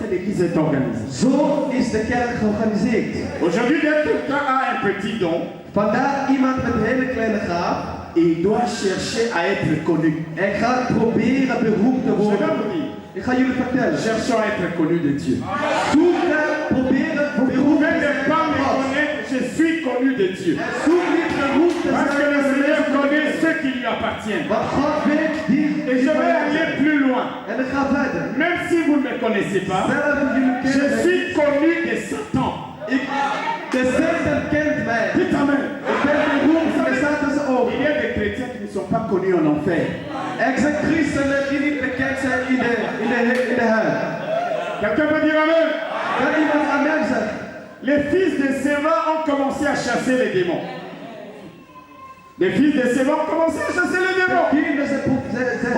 que l'église est organisée. Zo is de kerk georganiseerd. Aujourd'hui, dès que quelqu'un a un petit don, Vandaag iemand met een hele kleine gaaf. il doit chercher à être connu. Hij gaat proberen beroemd te Je vais worden. vous dire, Ik ga jullie vertellen. cherchons à être connu de Dieu. Zoeken, proberen Vous beroemd pouvez te ne zijn pas van me God. connaître, je suis connu de Dieu. Zoek niet beroemd te Parce que zijn le van de Seigneur mensen van connaît God. ceux qui lui appartiennent. Want God weet die Et je van vais jou aller zijn. plus loin. En ik ga verder. Même si vous ne me connaissez pas, Zelf jullie je kennen mij. suis connu de Satan. De Satan kent mij. Dites amen. Ik ben beroemd van de Satanse ogen. Il y a des chrétiens qui ne sont pas connus en enfer. Er zijn christenen die niet bekend zijn in de hel. Quelqu'un peut dire amen? Kan iemand amen zeggen? Les fils de Séva ont commencé à chasser les démons. Les fils de Séva ont commencé à chasser les démons. Kinderen zijn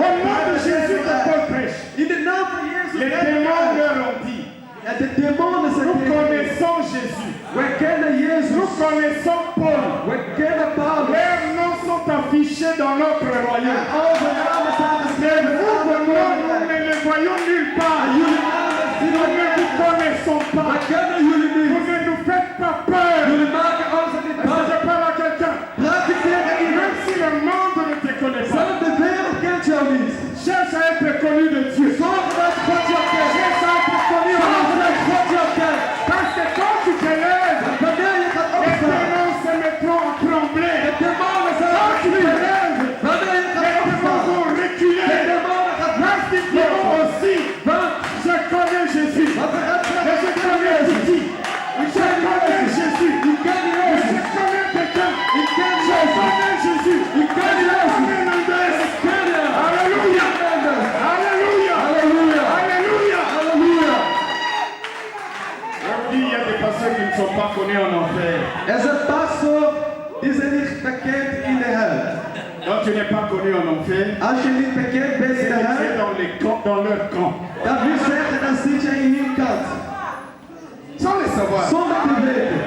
Au nom de Jésus que Paul prêche, in de naam van Jezus. les démons leur ont dit, En de demonen zijn nous tegen ons. connaissons Jésus, Wij kennen nous Jezus. connaissons Paul. Wij kennen Paulus. Leurs noms sont affichés dans notre En royaume. onze namen staan Mais geschreven in vous, alle vos noms, nous koninkrijk. ne les voyons nulle part. Jullie namen zien Nous we ne vous nergens. connaissons Wij pas. kennen jullie Vous niet. ne nous faites pas peur. Jullie maken ons niet Est-ce que bang. je parle à quelqu'un? Praat je tegen Même iemand. si le monde ne te connaît pas, Zelf de wereld kent jou niet. cherche à être connu de Dieu. Zorg dat God jou kent. Cherche à être connu en Zorg enfer. dat God jou kent. Parce que quand tu te lèves, Wanneer je gaat les opstaan. démons se mettront à trembler. De demonen zijn Quand tu te actief. lèves, Wanneer je les gaat démons opstaan. vont De reculer. demonen gaan Parce qu'ils diront aussi, Want je connais Jésus. wat er Mais je connais Titi. Je connais Jésus. Ik ken Mais je Jezus. connais quelqu'un. Ik ken Je Jezus. connais Jésus. Ik ken Je Jezus. connais Mendes. Ik ken hem. Alléluia. Ik ken hem. Alléluia. Halleluja. Alléluia. Halleluja. Il y a des pasteurs qui ne sont pas connus en enfer. Er zijn pastor die zijn niet bekend in de hel. Donc tu n'es pas connu en enfer. Als je niet bekend bent C'est in de que tu es hel, dans, les camps, dans leur camp. dat wil zeggen dan zit je in hun kant. Sans le savoir. Zonder te weten.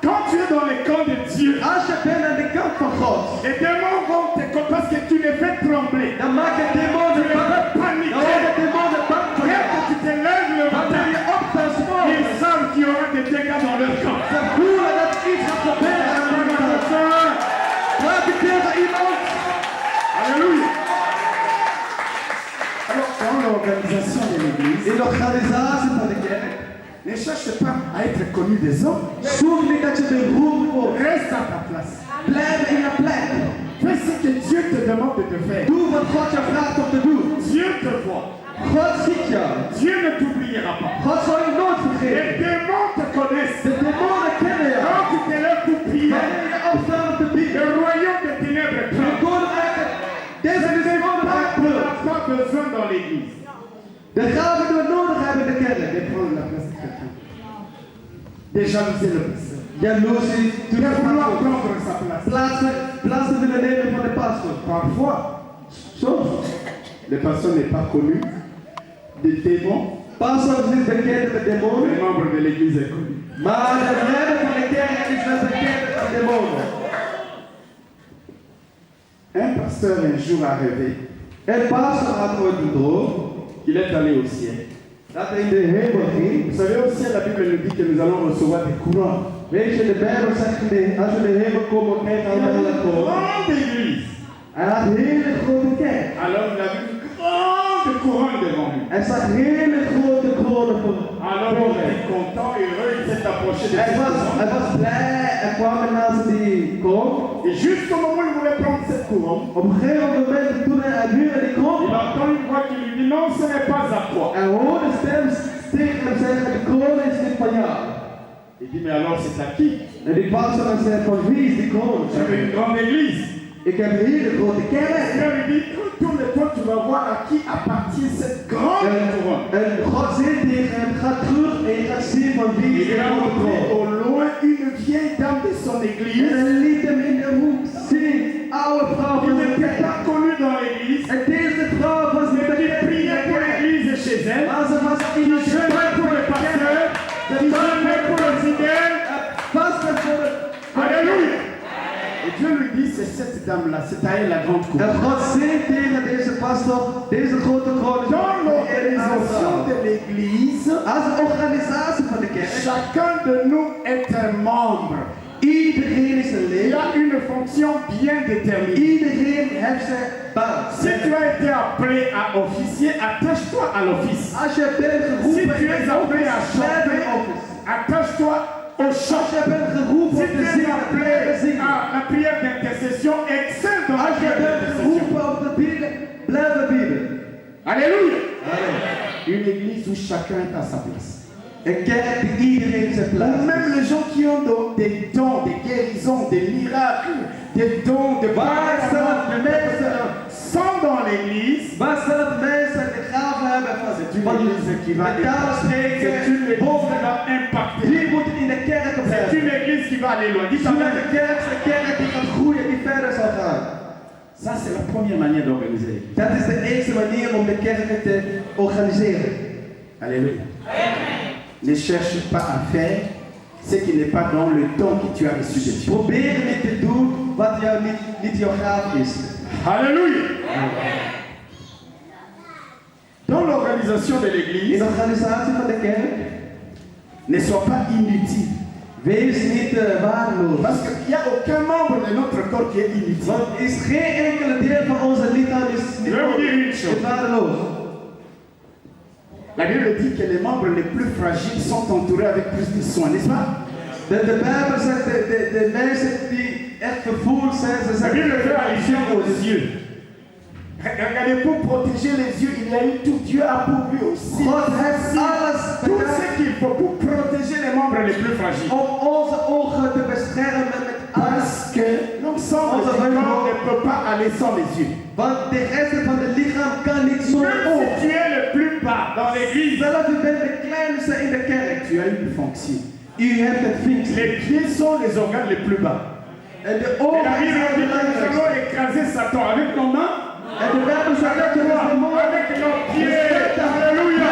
Quand tu es dans les camps de Dieu, Als je bent aan de kant van God, les démons vont te parce que tu les fais trembler. dan maak je demonen bang. Dan worden demonen bang voor Dès jou. que tu te lèves le Wanneer matin, je opstaat 's ils morgens, savent qu'il y aura des dégâts dans leur camp. ze voelen dat er iets gaat gebeuren aan hun kant. Praat je tegen iemand? Alléluia. Alors, dans l'organisation de l'église, In de organisatie van de kerk, ne cherche pas à être connu des hommes. zoek niet dat je beroemd wordt. Reste à ta place. Blijf in je plek. Fais ce que Dieu te demande de te faire. Doe wat God je vraagt om te doen. Dieu te voit. God ziet jou. Dieu ne t'oubliera pas. God zal je nooit Les vergeten. démons te connaissent. De demonen kennen jou. Quand tu te lèves pour prier, Wanneer je opstaat om te le bieden, royaume des ténèbres de tremble. koninkrijk, deze demonen Tu gaan n'as pas besoin dans l'église de gaven die we nodig hebben in de de kerk. prendre la place de quelqu'un. De jalouser le pasteur. Jaloezie, De vouloir prendre sa place. plaatsen willen nemen van de pastor. Parfois, Soms. le pasteur n'est pas connu. Des démons, Pastor is niet bekend met les demonen, membres de l'église est connu. maar de leider van de kerk is wel bekend met demonen. Un pasteur un jour a rêvé En pastor had ooit een droom qu'il est allé au ciel. dat hij in de hemel ging. Vous savez, au ciel, la Bible nous dit que nous allons recevoir des courants. Weet je, de Bijbel zegt, als we in de hemel komen, krijgen we allemaal een koor. Grande église. Hij had een hele grote kerk. Alors il a vu une grande couronne devant lui. Hij zag hele grote kronen voor Alors il était content, heureux, il s'est approché de cette couronne. Hij was blij en kwam naast die kroon. Et jusqu'au moment où il voulait prendre cette couronne, Op een gegeven moment, toen hij duurde die kroon, il entend une voix qui lui dit non, ce n'est pas à toi. hij hoorde een stem tegen hem zeggen, de kroon is niet van jou. Il dit mais alors c'est à qui? En die pastor zei, van wie is die kroon? J'avais une grande église. Ik heb hier de grote Le kerk. Seigneur lui dit tourne-toi, tu vas voir à qui appartient cette grande couronne. En God zei tegen hem, ga terug en je gaat zien van wie is Il de a grote montré kroon. au loin une vieille dame de son En église hij liet hem in de hoek zien, oude vrouw qui van de n'était kerk. pas connue dans l'église, En deze vrouw was niet mais qui bekend in priait de pour kerk. l'église chez elle, Maar ze was in qui de jeûnait pour le pasteur, qui jeûnait pour les fidèles. vaste voor de Alléluia. Et Dieu lui dit, c'est cette cette dame-là, c'est à elle la grande cour. En God zegt tegen deze pastor, deze grote kroon is Dans voor die l'organisation aanvraag. de l'Église, Als de organisatie van de kerk, chacun de nous est un membre. iedereen is een Il lid. a une fonction bien déterminée. Iedereen heeft zijn baan. Si tu as été appelé à officier, attache-toi à l'office. Als je bent Si geroepen tu in es de appelé à office, blijf chanter, in office. attache-toi au chant. Als je bent geroepen Si om tu te es zingen, blijf appelé zingen. à la prière d'intercession, excelle dans la Als je prière bent d'intercession. geroepen om te bieden, blijf bieden. Alléluia. Amen. Une église où chacun est à sa place. Een kerk die iedereen zijn Ou plaats même heeft. les gens qui ont des dons, des guérisons, des miracles, des dons de Waar zelf de mensen, sont dans l'église. waar zelf mensen de gaven hebben C'est une van église qui va de taal c'est une spreken, église qui boven va impacter. die moeten in de kerk C'est blijven. une église qui va aller loin. Dis Zodat amen. de kerk is een kerk die gaat groeien, die verder zal gaan. Ça, c'est la première manière d'organiser l'église. Dat is de eerste manier om de kerken te organiseren. Alléluia. Ne cherche pas à faire ce qui n'est pas dans le don que tu as reçu de Dieu. Probeer niet te doen wat jou niet jouw gaaf is. Alléluia. Dans l'organisation de In l'église, de organisatie van de kerk, ne sois pas inutile. wees niet waardeloos. Parce qu'il n'y a aucun membre de notre corps qui est inutile. Want is geen enkele deel van onze lichaam is niet Je wil dire une chose. waardeloos. La Bible dit que les membres les plus fragiles sont entourés avec plus de soins, n'est-ce pas? De Bijbel zegt de mensen die echt vervoerd zijn, ze La zijn Bible fait allusion aux yeux. Regardez, pour protéger les yeux, il y a eu tout. Dieu a pourvu aussi. God heeft alles Tout gedaan ce qu'il faut pour protéger les membres les plus fragiles. om onze ogen te beschermen met alles. Parce que l'ensemble du corps ne peut pas aller sans les yeux. Want de rest van het lichaam kan niet zonder Même oog. si tu es le plus bas dans l'église, Zelfs u bent de kleinste in de kerk. tu as une fonction. U hebt een functie. Les pieds sont les organes les plus bas. En de Et la ogen Bible zijn dit que nous belangrijk. allons écraser Satan avec nos mains, En de Bijbel zegt dat je avec met de avec nos pieds. Alléluia.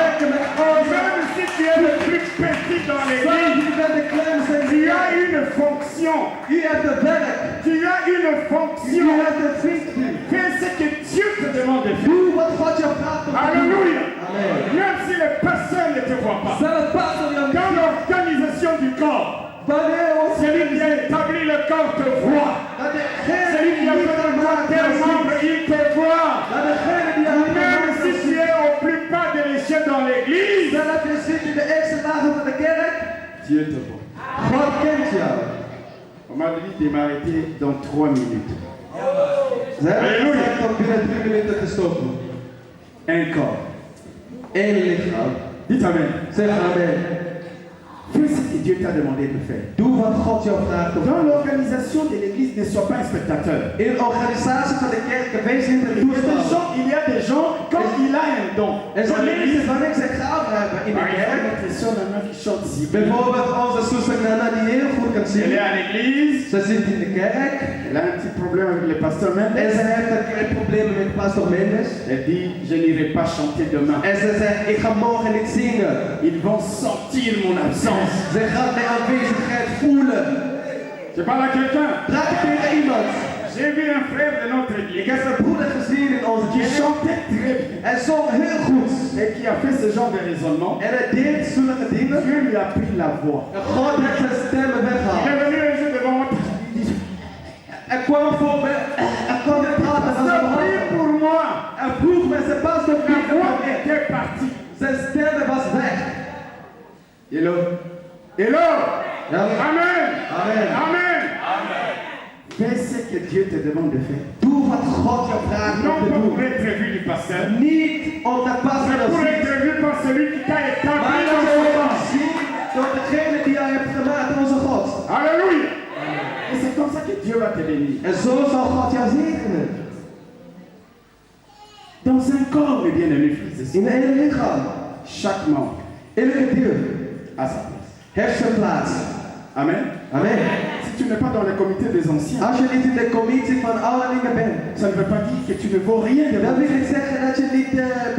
Oh, même si tu es le plus petit dans l'église, U bent de kleinste in de tu as kerk. une fonction. U hebt een werk. Tu as une U fonction. hebt een functie. Fais ce que Dieu te demande de faire. Doe wat God je vraagt om te doen. Alléluia. Amen. Même si les pasteurs ne te voient pas. Zelfs pastor jou niet. Dans l'organisation du corps, Wanneer ons celui qui a établi le corps te voit. dat Celui qui a fait de toi tes membres, il te voit. dat degene die jou Même si tu es au plus bas de l'échelle dans l'église, zelf je zit in de eerste lagen van de kerk, Dieu te voit. God kent jou. On m'a dit de m'arrêter dans 3 minutes. Ze hebben Halleluja. gezegd om binnen 3 minuten te stoppen. Un corps. Eén lichaam. Dites amen. Zeg amen. Fais ce que Dieu t'a demandé de faire. Doe wat God jou vraagt om te Dans doen. l'organisation de l'église, ne sois pas un spectateur. In de organisatie van de kerk, wees niet een Il y a des gens, quand il a un don, Er dans zijn l'église, mensen van niks en gaven hebben in de par exemple, kerk. notre sœur Nana qui chante si bien. Bijvoorbeeld onze zuster Nana die heel goed kan Elle zien. est à l'église, Ze zit in de kerk elle a un petit problème avec le pasteur en Mendes. ze heeft een problemen met pastor Mendes. Elle dit, je n'irai pas chanter demain. En ze zegt, ik ga morgen niet zingen. Ils vont sentir mon absence. Ze gaat mijn aanwezigheid voelen. Je parle à quelqu'un. Praat tegen iemand. J'ai vu un frère de notre Ik église heb een broeder gezien in onze qui kerk. chantait très bien Hij zong heel goed. et qui a fait ce genre de raisonnement. En hij deed zulke dingen. Dieu lui a pris la voix. En God heeft zijn stemmen Il weggehaald. est venu un jour devant moi. Hij kwam voor me. Hij kwam me praten van zijn Ça prie hart. pour moi. Hij vroeg me, zijn pastor La vrienden voix van mij. était partie. Zijn stemmen was weg. Hello. Hello. Ja. Amen. Amen. Amen. Fais ce que Dieu te demande de faire. Doe wat God je vraagt Non om te pas doen. pour être vu du pasteur, Niet omdat pastor mais dat pour ziet. être vu par celui qui t'a Maar établi dat dans son wordt temps. gezien door degene die jij hebt gemaakt, onze God. Alléluia. Et c'est comme ça que Dieu va te bénir. En zo zal God jou zegenen. Dans un corps, mes bien-aimés frères et sœurs, In een lichaam. chaque membre Elke deel a sa place. heeft zijn plaats. Amen. Amen. Si tu n'es pas dans le comité des anciens, Als je niet in de commissie van ouderlingen bent, ça ne veut pas dire que tu ne vaux rien de dan bon. wil ik zeggen dat je niet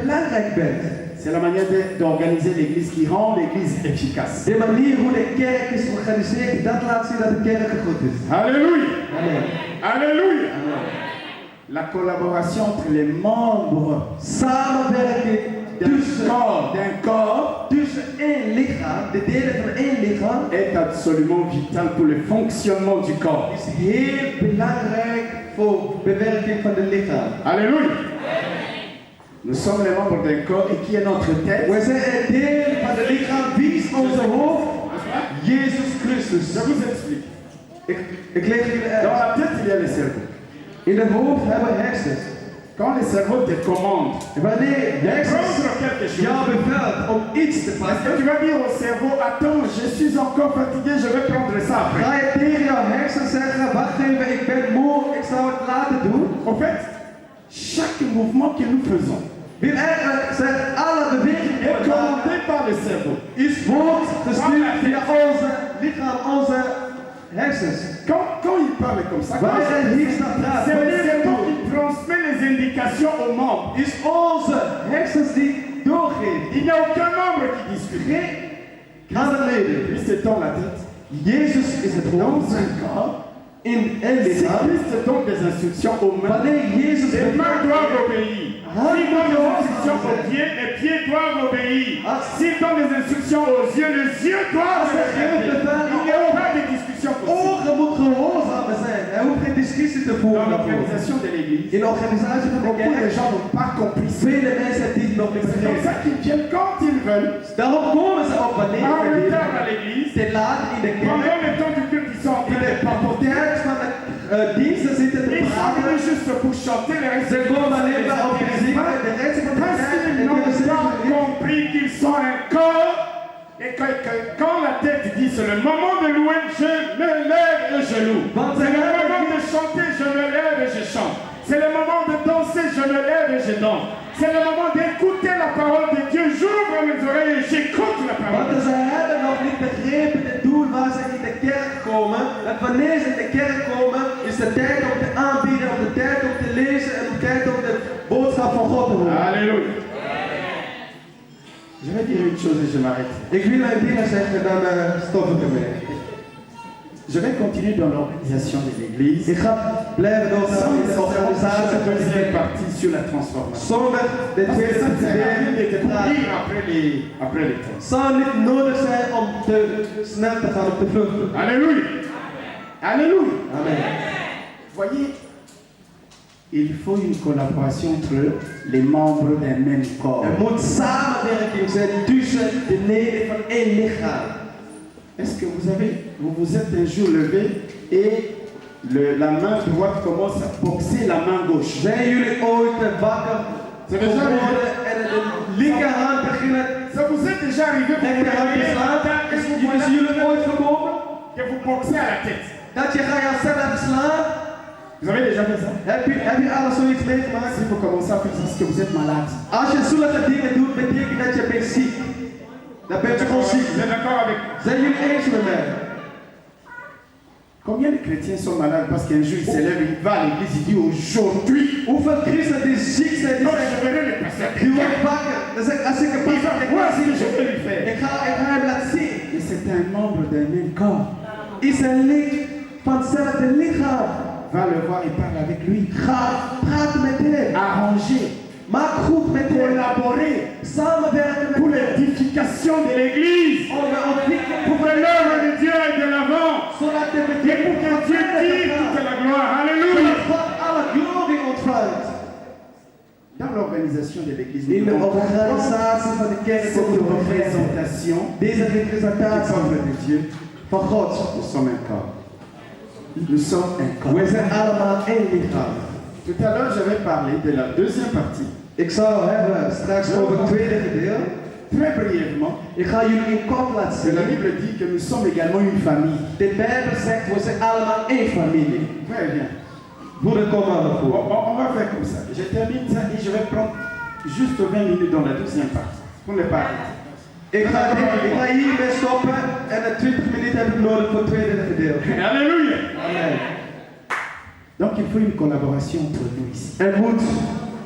belangrijk bent. C'est la manière d'organiser l'église qui rend l'église efficace. De manier hoe de kerk is georganiseerd, dat laat zien dat de kerk goed is. Alléluia. Amen. Alléluia. Amen. La collaboration entre les membres Samenwerking d'un corps tussen één lichaam, de delen van één lichaam, est absolument vital pour le fonctionnement du corps. is heel belangrijk voor bewerking van het lichaam. Alléluia. Nous sommes les membres d'un corps et qui est notre tête? We zijn een deel van het lichaam. Wie is onze hoofd? Jezus Christus. Je vous explique. Ik leg jullie Dans uit. la tête, il y a le cerveau. In het hoofd hebben we hersens. Quand le cerveau te commande En wanneer de hersens prendre quelque chose, jou bevelt om iets te est-ce que pakken, tu vas dire au cerveau, attends, je suis encore fatigué, je vais prendre ça après? ga je tegen jouw hersens zeggen, wacht even, ik ben moe, ik zou het laten doen. En fait, chaque mouvement que nous faisons Wil eigenlijk zijn alle bewegingen die est we maken, commandé par le cerveau. is wordt gestuurd via onze lichaam, onze hersens. Quand il parle comme ça, Waar hij hier staat praat, c'est le wanneer hij cerveau doet, qui transmet les indications aux membres. is onze hersens die doorgeven. Il n'y a aucun membre qui discute. Geen andere leden. Christ étant la tête, Jezus is het dans hoofd un corps, in een si lichaam. Christ donne des instructions aux mains, Wanneer Jezus les mains beveelt, doivent obéir. S'il donne des instructions aux pieds, les pieds doivent obéir. S'il donne des instructions aux yeux, les yeux doivent obéir. Il n'y a pas de discussion possible. ogen moet gehoorzamen zijn. Hij hoeft geen discussie te Dans voeren. l'organisation de l'église, In de organisatie van de beaucoup de kerk, gens n'ont pas compris ça. vele mensen die het nog niet C'est comme begrijpen. ça qu'ils viennent quand ils veulent, Daarom komen ze op wanneer en ze retard à willen. l'église. Te laat in de kerk. Pendant le temps du culte, ils sont en In train de de papoter. tijd van de diensten zitten te Ils sont praten. venus juste pour chanter les Ze komen alleen maar om te zingen. récits. De rest van de Parce tijd qu'ils en n'ont de pas zingen. compris qu'ils sont un corps. Et quand la tête dit c'est le moment de louer, je me lève et je loue. C'est le moment de chanter, je me lève et je chante. C'est le moment de danser, je me lève et je danse. C'est le moment d'écouter la parole de Dieu. J'ouvre mes oreilles et j'écoute la parole de Want Dieu. ze hebben nog niet begrepen het doel waar ze in de kerk komen. En wanneer ze in de kerk komen, is de tijd om te aanbieden, om de tijd om te lezen en de tijd om de boodschap van God te horen. Alléluia. Je vais dire une chose et je m'arrête. Ik wil een dingen zeggen, dan stop ik ermee. Je vais continuer dans l'organisation de l'église. Ik ga blijven doorgaan in de organisatie la van de deuxième kerk. partie sur la transformation. Zonder de Parce que tweede ça ne sert à rien de te praten. courir après les temps. Zou niet nodig zijn om te snel te gaan op de vlucht. Alléluia. Alléluia. Amen. Voyez, il faut une collaboration entre les membres d'un même corps. Er moet samenwerking zijn tussen de leden van één lichaam. Est-ce que vous vous êtes un jour levé et la main droite commence à boxer la main gauche? Zijn jullie ooit wakker geworden en de linkerhand beginnen Ça vous est déjà arrivé vous vous rechterhand te réveillez slaan? matin et vous Is voyez jullie ooit voorkomen que vous boxez à la tête? dat je gaat jezelf slaan? Vous avez déjà fait ça? Heb je alles zoiets meegemaakt? Si vous commencez à faire ça, c'est que vous êtes malade. Als je zulke dingen doet, betekent dat je bent ziek. Dan ben je gewoon ziek. Vous êtes d'accord avec moi? Zijn jullie eens met mij? Combien de chrétiens sont malades parce qu'un jour il se lève, il va à l'église, il dit aujourd'hui, Hoeveel christenen die ziek zijn, die quand je zeggen, verrai le pasteur, die wordt wakker. Dan zeg ik, als ik een il va pastor voir ik ce que je zie, vais lui faire. ik ga hem laten zien. Et c'est un membre d'un même corps. Is een lid van hetzelfde lichaam. Va le voir et parle avec lui. Ga praten met hem. Arranger, Maak goed met hem. collaborer Samenwerken pour met hem. l'édification de l'église. Om de ontwikkeling Pour que l'œuvre de Dieu aille de l'avant. zodat de Et pour bediening que van Dieu verder tire kan toute gaan. la gloire. Alléluia. Zodat God alle glorie ontvangt. Dans l'organisation de l'église, In de nous avons organisatie van de kerk cette ook de représentation. représentation Deze du representatie peuple de Dieu. van God. Nous sommes un corps. Nous sommes un corps. We zijn allemaal één lichaam. Tout à l'heure, j'avais parlé de la deuxième partie. Ik zal hebben straks over het tweede gedeelte. Très brièvement, Ik ga jullie in kort laten que la zien. Bible dit que nous sommes également une famille. De Bijbel zegt, we zijn allemaal één familie. Très bien. Broeder, kom maar naar voren. On va faire comme ça. Je termine ça et je vais prendre juste 20 minutes dans la deuxième partie. Pour ne pas arrêter. Ik ga hiermee stoppen en de 20 minuten heb ik nodig voor het tweede gedeelte. Alléluia. Amen. Donc il faut une collaboration entre nous ici. Er moet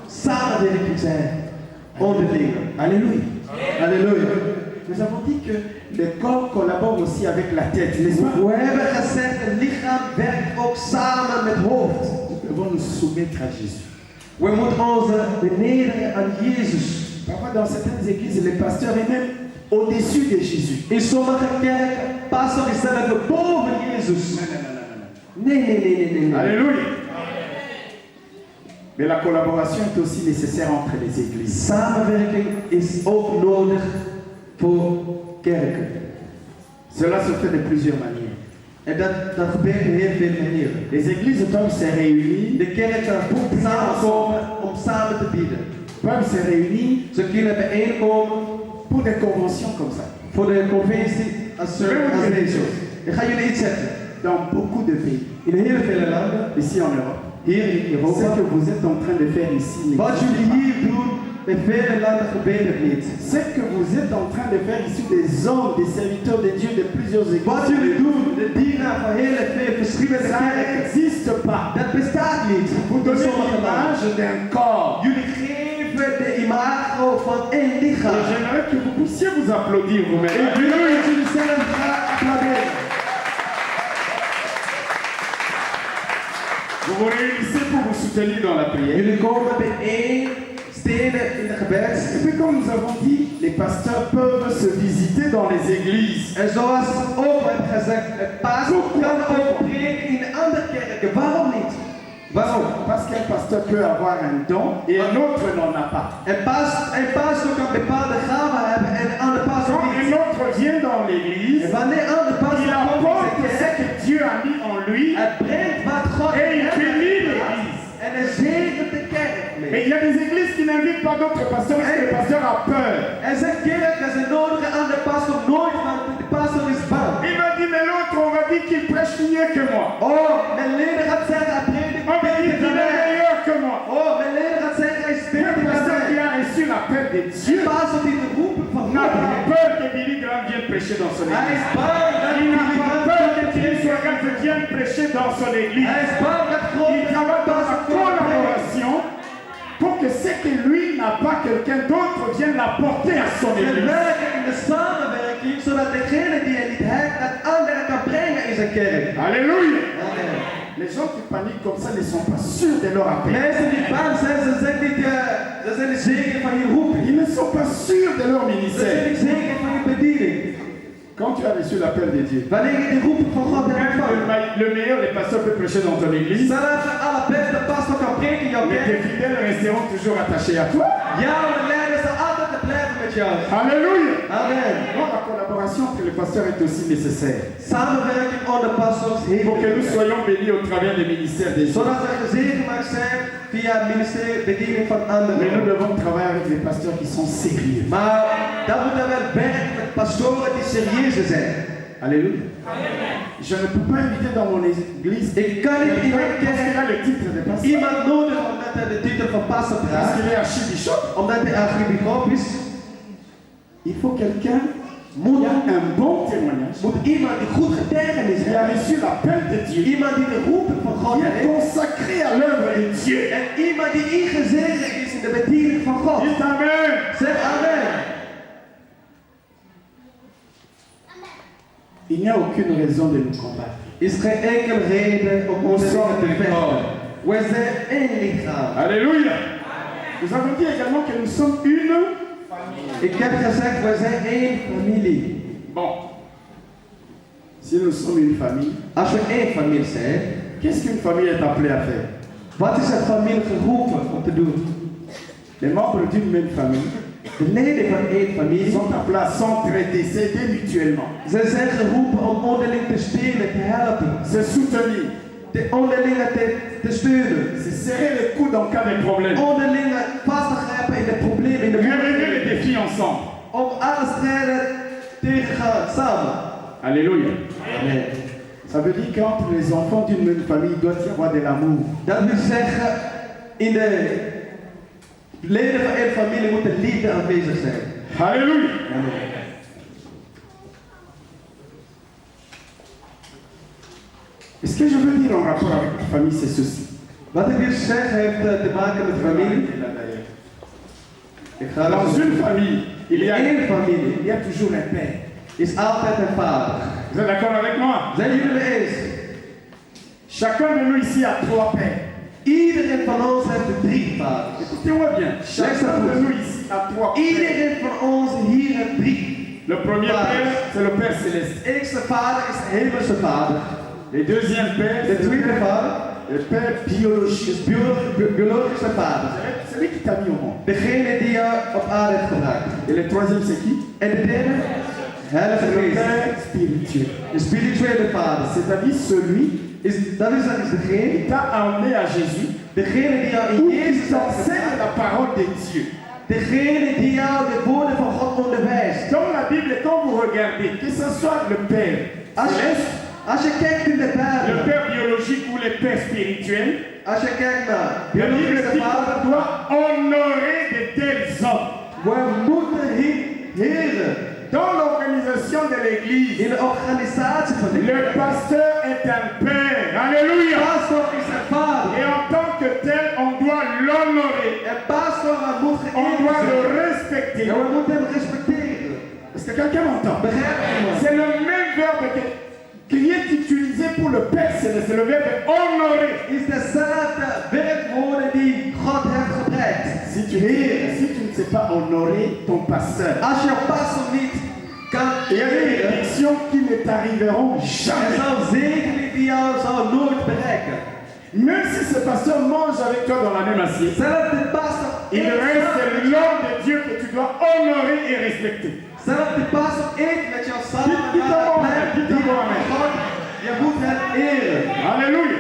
samenwerking zijn onderling. Alléluia. Halleluja. Nous avons dit que le corps collabore aussi avec la tête, n'est-ce pas? We hebben gezegd, het lichaam werkt ook samen met het hoofd. Nous devons nous soumettre à Jésus. We moeten ons benederen aan Jezus. Parfois, dans certaines églises, les pasteurs est même au-dessus de Jésus. In sommige kerken, pastor is zelfs boven Jezus. Nee. Alléluia. Mais la collaboration est aussi nécessaire entre les églises. Samenwerking is ook nodig voor kerken. Cela se fait de plusieurs manières. En dat gebeurt op heel veel manieren. Les églises peuvent se réunir, De kerken moeten samenkomen om samen te bieden. peuvent se réunir Ze kunnen bijeenkomen pour des conventions comme ça. voor de conventie als deze. Ik ga jullie iets zeggen. Dans beaucoup de pays, In heel veel landen, ici en Europe, hier in ce Europa, que vous êtes en train de faire ici, wat jullie hier doen, in vele landen gebeurt het niet. ce que vous êtes en train de faire ici, des hommes, des serviteurs de Dieu de plusieurs Wat jullie églises, doen, de dienaar van heel veel verschillende ça kerken, n'existe pas. dat bestaat niet. Vous In donnez sommige landen. l'image d'un corps. Jullie geven de imago van één Et lichaam. j'aimerais que vous puissiez vous applaudir vous-même. Ik wil dat jullie zelf gaan applauderen. Vous vous réunissez pour vous soutenir dans la prière. Jullie komen bijeen, stenen in de Et gebed. puis comme nous avons dit, les pasteurs peuvent se visiter dans les églises. En zoals ook heb gezegd, het pastor kan ook preken in andere kerken. Waarom niet? Waarom? Parce qu'un pasteur peut avoir un don et un autre n'en a pas. Een pastor kan bepaalde gaven hebben en een andere pastor Quand niet. un autre vient dans l'église, En wanneer een andere il pastor komt apporte in ce de kerk, que Dieu a mis en lui het brengt wat God et il in hem bénit heeft l'église. en hij zegent de kerk Mais mee. il y a des églises qui n'invitent pas d'autres pasteurs parce que le pasteur a peur. Er zijn kerken, ze nodigen aan de pastor nooit, want de pastor is bang. Il m'a dit, mais l'autre, on va dire qu'il prêche mieux que moi. Oh, mijn leden gaat zeggen, hij predikt On va dire beter qu'il dan est mij. meilleur que moi. Oh, mijn leden gaat zeggen, hij is Un beter dan pasteur qui mij. a reçu l'appel de Een Dieu pastor die de roepen van n'a God pas heeft. peur que Billy Graham vienne prêcher dans son Hij église. is bang dat Il n'a die pas peur que Thierry Swagat vienne prêcher dans son église. Hij is bang dat God Il travaille dans la collaboration pour que ce que lui n'a pas, quelqu'un d'autre vienne l'apporter à son Ze église. werken in de samenwerking, zodat degene die hij niet heeft, dat anderen kan brengen in zijn kerk. Alléluia. Amen. Les gens qui paniquent comme ça ne sont pas sûrs de leur appel. Mensen die bang zijn, ze zijn niet zeker van je roeping. Ils ne sont pas sûrs de leur Ze zijn ministère. niet zeker van je bediening. Quand tu as reçu l'appel de Dieu, Wanneer je die roeping van God hebt même ontvangen, le meilleur des pasteurs peut prêcher dans ton église, zelfs de allerbeste pastor kan preken in jouw mais tes kerk. fidèles resteront toujours attachés à toi. Jouw leiders zal altijd te blijven met jou. Alléluia. Amen. Donc la collaboration entre les pasteurs est aussi nécessaire Samenwerking onder pastors heeft pour que nous soyons bénis au travers des ministères des autres. zodat we gezegend mag zijn via het ministerie bediening van Mais nous anderen. devons travailler avec des pasteurs qui sont sérieux. Maar dat moet dan wel werken met pastoren die serieus zijn. Alléluia. Je ne peux pas inviter dans mon église Ik kan niet in mijn parce qu'il kerk a le titre de pasteur, iemand nodig omdat hij de titel van pastor parce draagt, qu'il est archibishop. omdat hij archibishop is. Il faut quelqu'un qui a un bon témoignage, Moet iemand die goed getuigenis qui a heeft. reçu l'appel de Dieu, Iemand die de roeping van God qui est heeft. consacré à l'œuvre de Dieu. En iemand die ingezegend is in de bediening van God. Dites Amen. Zeg amen. Il n'y a aucune raison de nous combattre. Is geen enkele reden om ons te vechten. We zijn één lichaam. Alléluia. Nous avons dit également que nous sommes une. Ik heb gezegd, we zijn één familie. Bon. Si nous sommes une famille, Als we één familie zijn, qu'est-ce qu'une famille est appelée à faire? wat is een familie geroepen om te doen? Les membres d'une même famille De leden van één familie, sont appelés à s'entraider, s'aider mutuellement, ze zijn geroepen om onderling te steunen, te helpen. se soutenir, De onderlinge te steunen. se serrer les coudes en cas de problème, Onderlinge vast te grijpen in de problemen, in de relever les moeilijkheden. défis ensemble. Om alle strijden tegen te gaan samen. Alléluia. Amen. Ça veut dire qu'entre les enfants d'une même famille, il doit y avoir de l'amour. Dat wil zeggen, in de leden van één familie moet de liefde aanwezig zijn. Alléluia. Amen. Et ce que je veux dire en rapport avec la famille, c'est ceci. Wat ik wil zeggen heeft te maken met familie. Ik ga Dans une famille, il y a één familie toujours un père. is altijd een vader. Vous êtes d'accord avec moi? Zijn jullie het mee eens? Chacun de nous ici a 3 pères. Iedereen van ons heeft 3 vaders. Écoutez-moi bien. Chacun de nous ici a 3 pères. Iedereen van ons hier heeft 3. Le premier père, c'est le Père céleste. De eerste vader is de hemelse vader. Le deuxième père, De c'est le tweede vader le père biologique. is biologische vader. C'est lui qui t'a mis au monde. Degene die je op aarde heeft gebracht. Et le troisième, c'est qui? En de derde, Heilige C'est le Geest. père spirituel. De spirituele vader. C'est-à-dire celui Dat is degene, qui t'a emmené à Jésus. degene die jou in Où Jezus il t'enseigne la parole de Dieu. Degene die jou de woorden van God onderwijst. Dans la Bible, quand vous regardez, que ce soit le père céleste, Als je kijkt in de le Bijbel, père biologique ou le père spirituel, als je kijkt naar la Bible biologische dit vader, qu'on doit honorer de tels hommes. we moeten heren Dans l'organisation de l'église, in de organisatie van de le kerk. pasteur est un père. Alléluia. Pastor is een vader. Et en tant que tel, on doit l'honorer. En pastor moet On doit le geëerd respecter. en we moeten hem respecteren. Est-ce que quelqu'un m'entend? Begrijp je me? C'est le même verbe qui est utilisé pour le Père céleste. C'est le verbe honorer. Is dezelfde werkwoorden die God heeft gebruikt. Si tu ne sais pas honorer ton pasteur, Als je pastor niet kan il y a des eren, bénédictions qui ne t'arriveront er jamais. zal zegening die jou zal nooit bereiken. Même si ce pasteur mange avec toi dans la même assiette, Zelfs de pastor il reste l'homme de Dieu que tu dois honorer et respecter. Zelfs de pastor eet met jou samen. God, je moet hem eren. Alléluia.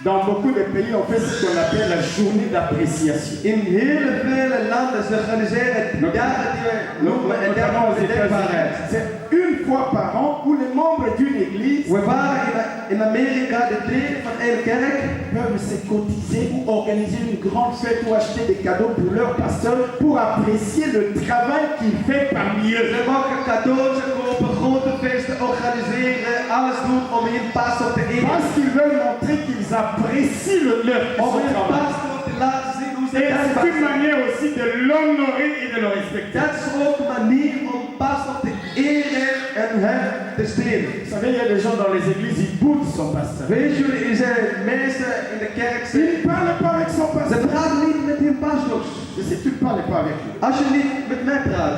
Dans beaucoup de pays, on fait ce qu'on appelle la journée d'appréciation. In hele vele landen ze organiseren dagen die we noemen en Notamment aux dagen États-Unis. dankbaarheid. C'est une fois par an où les membres d'une église We waren in Amerika de leden van een kerk. peuvent se cotiser ou organiser une grande fête ou acheter des cadeaux pour leur pasteur pour apprécier le travail qu'il fait parmi eux. Ze mogen cadeautjes kopen, grote feesten organiseren, alles doen om hun pastor te eren. Parce qu'ils veulent montrer qu'ils apprécient leur Om son hun travail. pastor te laten zien hoe ze Et c'est dankbaar une zijn. manière aussi de l'honorer et de le respecter. Dat is ook een manier om pastor te eren en hem te stelen. Vous savez, il y a des gens dans les églises, ils boudent son pasteur. Weet jullie, er zijn mensen in de kerk, Il ne parle pas avec son ze pasteur. praten niet met hun pastors. Et si tu ne parles pas avec lui, Als je niet met mij praat,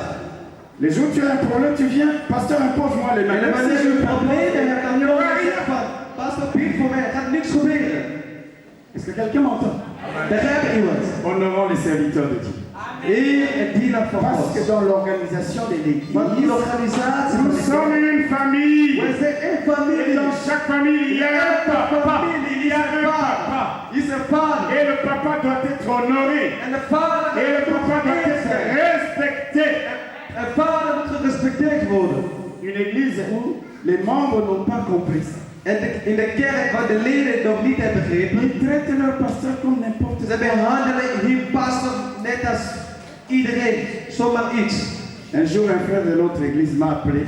les jours où tu as un problème, tu viens, pasteur, impose-moi les mains. en wanneer je problemen hebt, dan Il n'y je aura rien. zeggen van, pastor bid voor mij, er gaat niks gebeuren. Est-ce que quelqu'un m'entend? Begrijp je iemand? Honorons les serviteurs de Dieu. Eer en dienaar van Parce que God. dans l'organisation de Want in l'église, organisatie van nous de sommes kerk, une famille. we zijn één Et familie. dans chaque famille, il y a un papa. Il y a un papa. Is een vader. Et le papa doit être honoré. En de vader Et le papa doit moet être zijn. respecté. Een vader moet gerespecteerd worden. Une église où les membres n'ont pas compris ça. En in de kerk waar de leden het nog niet hebben begrepen, Ils traitent leur pasteur comme n'importe ze behandelen hun pastor net als iedereen, zomaar iets. Un jour, un frère de notre église m'a appelé.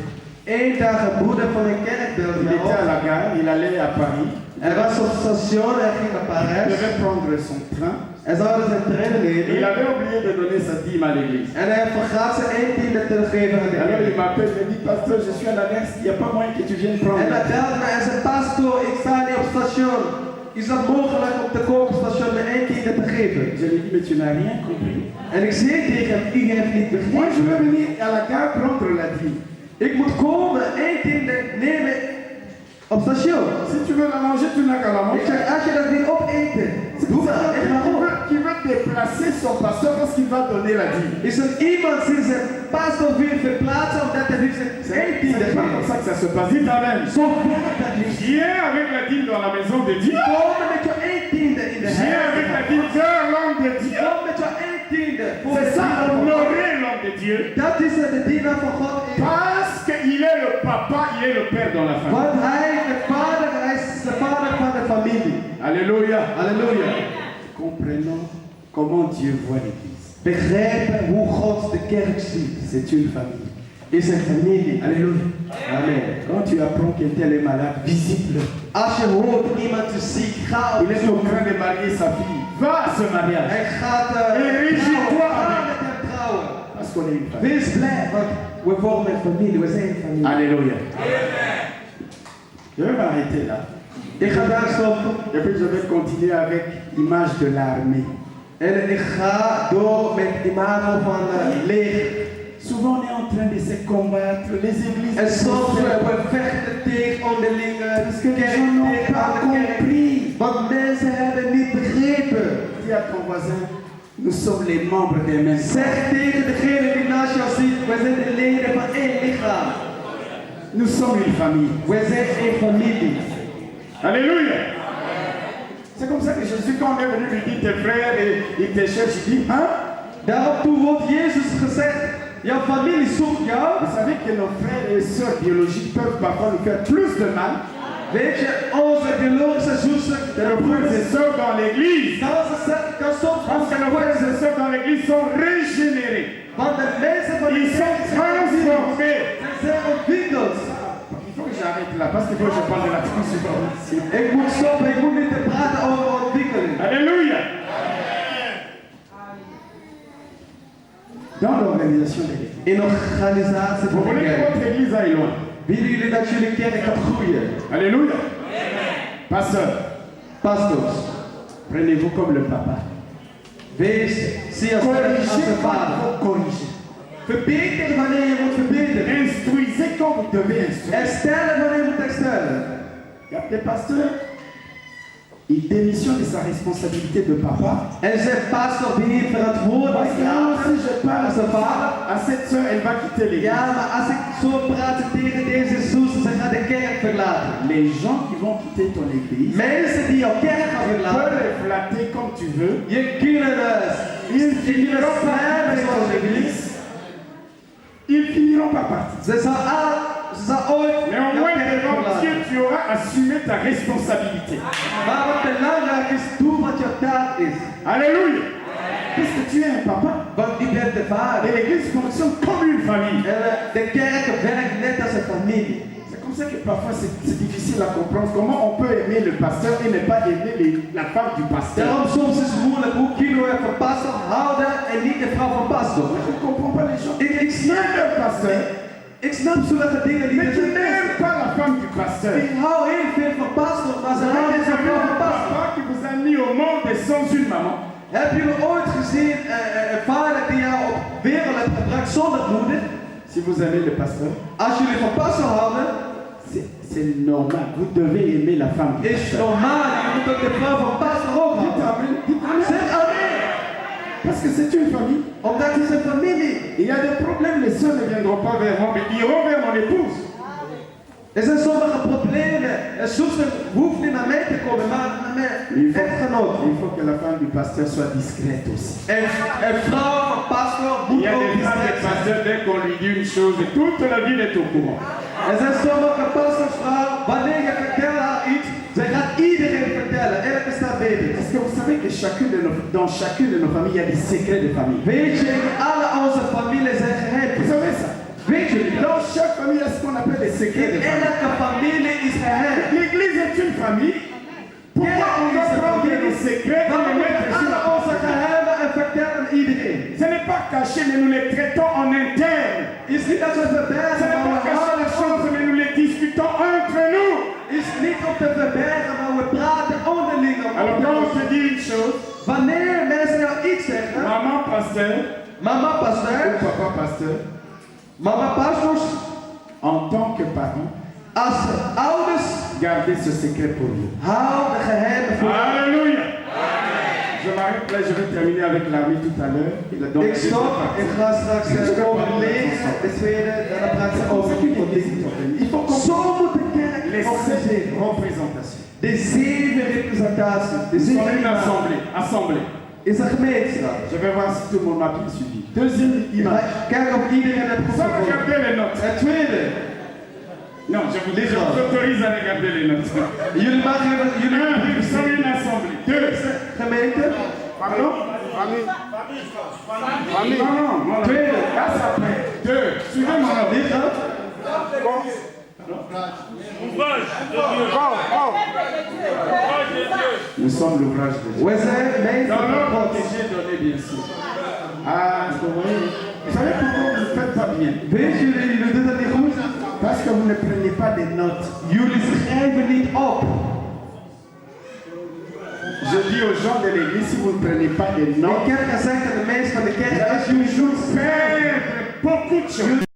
Eén dag een broeder van een kerk belde Il mij était à op. la gare, il allait à Paris. Hij was op het station, hij ging naar Il Parijs. devait prendre son train. Hij zou zijn trein Et il nemen. avait oublié de donner sa dîme à l'église. En hij vergat zijn 1/10 te geven aan de Alors il kerk. m'appelle, il me dit, pasteur, je suis à la gare, il n'y a pas moyen que tu viennes prendre. En hij belde mij en zei, pastor, ik sta niet op het station. Is het mogelijk om te komen op het station met 1/10 te geven? Je lui dis, mais tu n'as rien compris. En ik zei tegen hem, u heeft niet Moi, je begrepen. veux venir à la gare prendre la dîme. Ik moet komen, 1/10 nemen op het station. Si tu veux la manger, tu n'as qu'à la Ik manger. zeg, als je dat niet opeten, doe dat. En waarom? Qui veut déplacer son pasteur parce qu'il va donner la dîme. Is er iemand die zijn pastor wil verplaatsen omdat hij nu zijn C'est 1/10 pas comme geeft? ça que ça se passe. Dites amen. Zo werkt dat niet. Viens avec la dîme dans la maison de Dieu. Komen met je 1/10 in de Viens avec la huis. dîme vers l'homme de Dieu. Kom met je 1/10 voor C'est de ça, dienaar van God. honorer l'homme de Dieu. Dat is de dienaar van God. Parce qu'il est le papa, il est le père dans la famille. Want hij is de vader van de familie. Alléluia. Halleluja. Comprenons comment Dieu voit l'église. Begrijpen hoe God de kerk ziet. C'est une famille. Is een familie. Alléluia. Amen. Quand tu apprends qu'un tel est malade, visite-le. Als je hoort iemand is ziek, ga op Il est en bezoek. train de marier sa fille. Va à ce mariage. Hij gaat Et régis-toi trouwen. Ga avec. met hem trouwen. Parce qu'on est une famille. Wees blij, want we vormen een familie, we zijn een familie. Alléluia. Je vais m'arrêter là. Ik ga daar stoppen. Et puis je vais continuer avec l'image de l'armée. En ik ga door met het imago van het leger. Souvent on est en train de se combattre, les églises. En soms we vechten tegen onderlinge Parce que les kerk, gens n'ont tegen pas andere kerk. compris. Want mensen hebben niet begrepen. Dis à ton voisin, nous sommes les membres des mêmes. Zeg tegen degene die naast jou ziet, wij zijn de leden van één lichaam. Nous sommes une famille. Wij zijn één familie. Alléluia. C'est comme ça que Jésus, quand on est venu lui dire tes frères et ils te cherchent, il dit, hein? Daarom toen wordt Jezus gezegd, jouw familie zoekt jou. Vous savez que nos frères et sœurs biologiques peuvent parfois nous faire plus de mal Weet je, onze biologische zusters, que nos frères et sœurs dans l'église. kan soms Parce que nos frères et sœurs dans l'église sont régénérés. want de mensen van Ils sont transformés. zijn ontwikkeld. Il faut que j'arrête là parce qu'il faut que je parle de la transformation. Ik moet stoppen, ik moet niet te praten over ontwikkeling. Alléluia. Dans l'organisation de l'église. In organisatie Vous van de voulez que kerk. votre église aille loin. Willen jullie dat jullie kerk gaat groeien? Alléluia. Pasteur, Pastors, prenez-vous comme le papa. wees zie als Corrigez de quand vader. il faut corriger. Verbeter wanneer je moet verbeteren. Instruisez quand vous devez instruire. Herstellen wanneer je moet herstellen. Il y a des pasteurs, il démissionne de sa responsabilité de papa. En zijn pastor die heeft Parce verantwoording que moi, si je parle als een vader. à cette soeur, elle va quitter l'église. Ja, maar als ik zo praat tegen deze zus, ze gaat de kerk verlaten. Les gens qui vont quitter ton église Mensen die jouw kerk gaan peuvent verlaten, les flatter comme tu veux. je kunnen Ils finiront par quitter ton église. Ils finiront par partir. Ze zal ooit jouw Néanmoins, kerk devant Dieu, verlaten. tu auras assumé ta responsabilité. Maar wat belangrijk is, doe wat jouw taak is. Alléluia. Puisque tu es un papa. Want je bent de Et vader. l'église fonctionne comme une famille. En de kerk werkt net als een familie. C'est comme ça que parfois c'est difficile à comprendre comment on peut aimer le pasteur et ne pas aimer la femme du pasteur. Daarom soms is het moeilijk, hoe kunnen we van pastor houden en niet de vrouw van pastor. Je ne comprends pas les gens. Ik snap Même le pasteur, Ik snap sommige dingen niet. mais tu n'aimes pas la femme du pasteur. Ik hou heel veel van pastor, maar ze Vous houden niet avez van vu vrouw un van pastor. papa qui vous a mis au monde sans une maman? Heb je ooit gezien een vader die jou op wereld heeft gebracht zonder moeder? Si vous aimez le pasteur, Als jullie van pastor houden, c'est normal. Vous devez aimer la femme du is pasteur. normaal. Je moet ook de vrouw van pastor ook Dites houden. amen. Dites amen. Zeg amen. Parce que c'est une famille. Omdat het is een familie. Il y a des problèmes, les soeurs ne viendront pas vers moi, mais iront vers mon épouse. Er zijn sommige problemen. En zuster hoeft niet naar mij te komen, maar naar mijn echtgenoot. Il faut que la femme du pasteur soit discrète aussi. En een vrouw van pastor Il moet y a ook des femmes discreet de zijn. pasteurs, dès qu'on lui dit une chose, toute la ville est au courant. Er zijn sommige pastorsvrouwen, wanneer je vertelt haar iets, zij gaat iedereen vertellen. Elke stad weet het. Est-ce que vous savez que dans chacune de nos familles, il y a des secrets de famille? Weet je, in alle onze families zijn Vous geheim. savez ça? Weet je niet? Dans chaque famille, il y a ce qu'on appelle des secrets de In famille. elke familie is geheim. L'église est une famille. Pourquoi on doit prendre les secrets et Dan les moeten mettre we sur alle la onze geheimen en vertellen aan iedereen. Ce n'est pas caché, mais nous les traitons en interne. Is niet dat we Ce verbergen, n'est maar pas we caché houden les choses, mais nous les discutons entre nous. Is niet om te verbergen, maar we praten onderling. Alors quand on se dit une chose, Wanneer mensen jou iets zeggen, maman pasteur mama ou pastor, papa pasteur, mama pastors, en tant que parent, als ouders, gardez ce secret pour vous. hou de geheimen voor. Alléluia. Je m'arrête là, je vais terminer avec l'armée tout à l'heure. Donc, Ik stop, ik ga straks over het leger, de tweede, en dan praat ze over Il faut qu'on Zo moet de kerk les organiseren. 7 représentations. De 7 representaties, de Nous sommes 7 une assemblée. Assemblée. is een gemeenschap. Je vais voir si tout le monde m'a bien suivi. Deuxième image. Kijk of iedereen het goed Sans gevonden. regarder les notes. Het tweede, Non, je vous autorise à regarder les notes. jullie maken jullie Un, nous sommes une assemblée. Deux, gemeente. pardon? Famille. Non, non, non. Tweede, Là, ça après. Deux, suivez mon ordre. liggen. Nous sommes l'ouvrage de Dieu. We zijn mensen Dans van l'ordre God. que j'ai donné, bien sûr. Ah, vous voyez, Vous savez pourquoi vous ne le faites pas bien? Weet jullie doen dat niet goed? Parce que vous ne prenez pas des notes. Jullie schrijven niet op. Je dis aux gens de l'église, si vous ne prenez pas des notes, Ik heb gezegd aan de mensen van de kerk, als vous jullie goed perdre beaucoup de choses.